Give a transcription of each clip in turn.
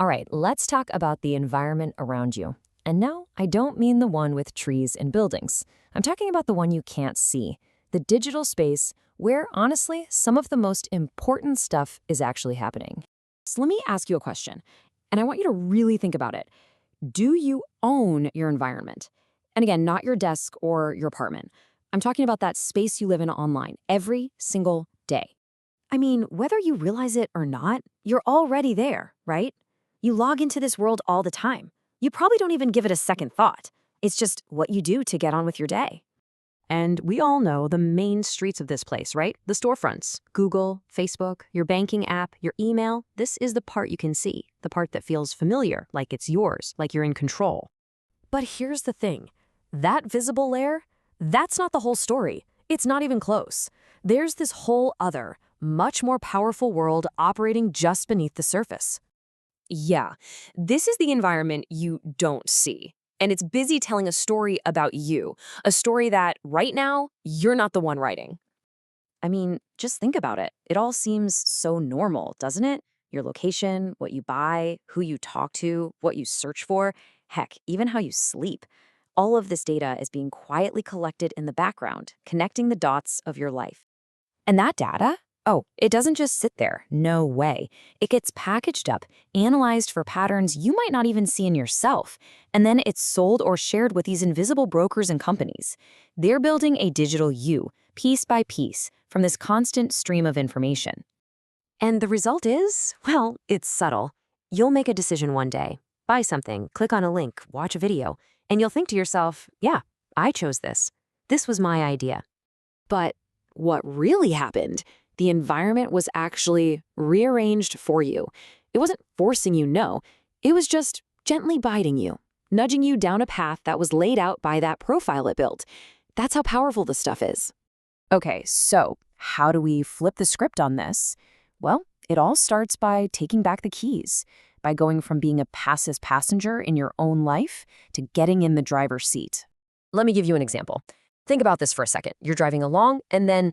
All right, let's talk about the environment around you. And no, I don't mean the one with trees and buildings. I'm talking about the one you can't see, the digital space where, honestly, some of the most important stuff is actually happening. So let me ask you a question, and I want you to really think about it. Do you own your environment? And again, not your desk or your apartment. I'm talking about that space you live in online every single day. I mean, whether you realize it or not, you're already there, right? You log into this world all the time. You probably don't even give it a second thought. It's just what you do to get on with your day. And we all know the main streets of this place, right? The storefronts, Google, Facebook, your banking app, your email. This is the part you can see, the part that feels familiar, like it's yours, like you're in control. But here's the thing. That visible layer, that's not the whole story. It's not even close. There's this whole other, much more powerful world operating just beneath the surface. Yeah, this is the environment you don't see. And it's busy telling a story about you, a story that, right now, you're not the one writing. I mean, just think about it. It all seems so normal, doesn't it? Your location, what you buy, who you talk to, what you search for, heck, even how you sleep. All of this data is being quietly collected in the background, connecting the dots of your life. And that data? Oh, it doesn't just sit there. No way. It gets packaged up, analyzed for patterns you might not even see in yourself, and then it's sold or shared with these invisible brokers and companies. They're building a digital you, piece by piece, from this constant stream of information. And the result is, well, it's subtle. You'll make a decision one day, buy something, click on a link, watch a video, and you'll think to yourself, yeah, I chose this. This was my idea. But what really happened? The environment was actually rearranged for you. It wasn't forcing you, no. It was just gently guiding you, nudging you down a path that was laid out by that profile it built. That's how powerful this stuff is. Okay, so how do we flip the script on this? Well, it all starts by taking back the keys, by going from being a passive passenger in your own life to getting in the driver's seat. Let me give you an example. Think about this for a second. You're driving along, and then,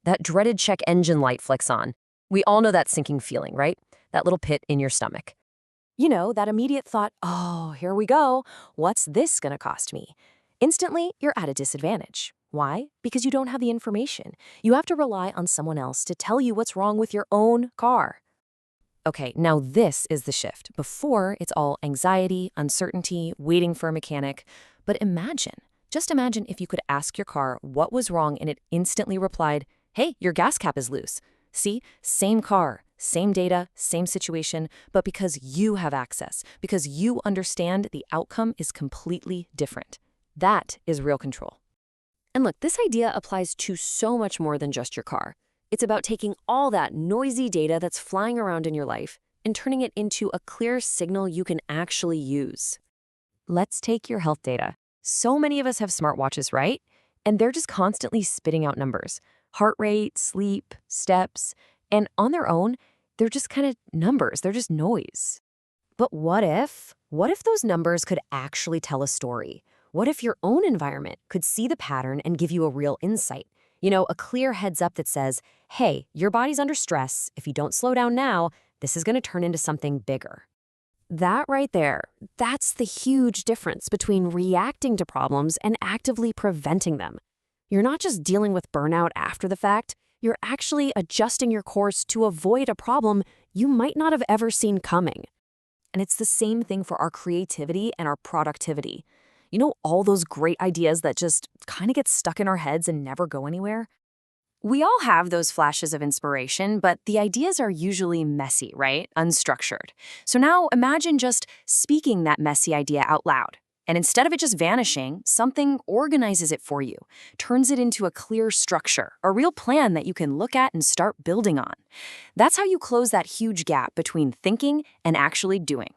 that dreaded check engine light flicks on. We all know that sinking feeling, right? That little pit in your stomach. You know, that immediate thought, oh, here we go. What's this gonna cost me? Instantly, you're at a disadvantage. Why? Because you don't have the information. You have to rely on someone else to tell you what's wrong with your own car. Okay, now this is the shift. Before, it's all anxiety, uncertainty, waiting for a mechanic. But just imagine if you could ask your car what was wrong and it instantly replied, hey, your gas cap is loose. See, same car, same data, same situation, but because you have access, because you understand the outcome is completely different. That is real control. And look, this idea applies to so much more than just your car. It's about taking all that noisy data that's flying around in your life and turning it into a clear signal you can actually use. Let's take your health data. So many of us have smartwatches, right? And they're just constantly spitting out numbers. Heart rate, sleep, steps, and on their own, they're just kind of numbers. They're just noise. But what if those numbers could actually tell a story? What if your own environment could see the pattern and give you a real insight? You know, a clear heads up that says, hey, your body's under stress. If you don't slow down now, this is going to turn into something bigger. That right there, that's the huge difference between reacting to problems and actively preventing them. You're not just dealing with burnout after the fact, you're actually adjusting your course to avoid a problem you might not have ever seen coming. And it's the same thing for our creativity and our productivity. You know, all those great ideas that just kind of get stuck in our heads and never go anywhere? We all have those flashes of inspiration, but the ideas are usually messy, right? Unstructured. So now imagine just speaking that messy idea out loud. And instead of it just vanishing, something organizes it for you, turns it into a clear structure, a real plan that you can look at and start building on. That's how you close that huge gap between thinking and actually doing.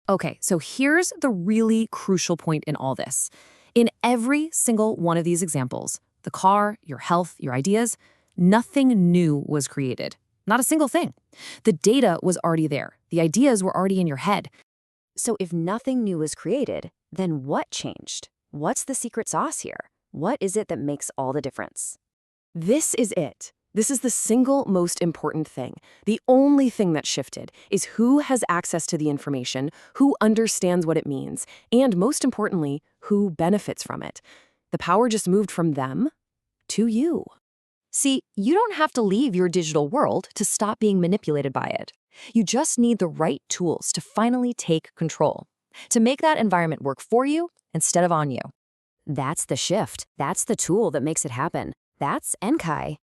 Okay, so here's the really crucial point in all this. In every single one of these examples, the car, your health, your ideas, nothing new was created. Not a single thing. The data was already there. The ideas were already in your head. So if nothing new was created, then what changed? What's the secret sauce here? What is it that makes all the difference? This is it. This is the single most important thing. The only thing that shifted is who has access to the information, who understands what it means, and most importantly, who benefits from it. The power just moved from them to you. See, you don't have to leave your digital world to stop being manipulated by it. You just need the right tools to finally take control, to make that environment work for you instead of on you. That's the shift. That's the tool that makes it happen. That's Enkai.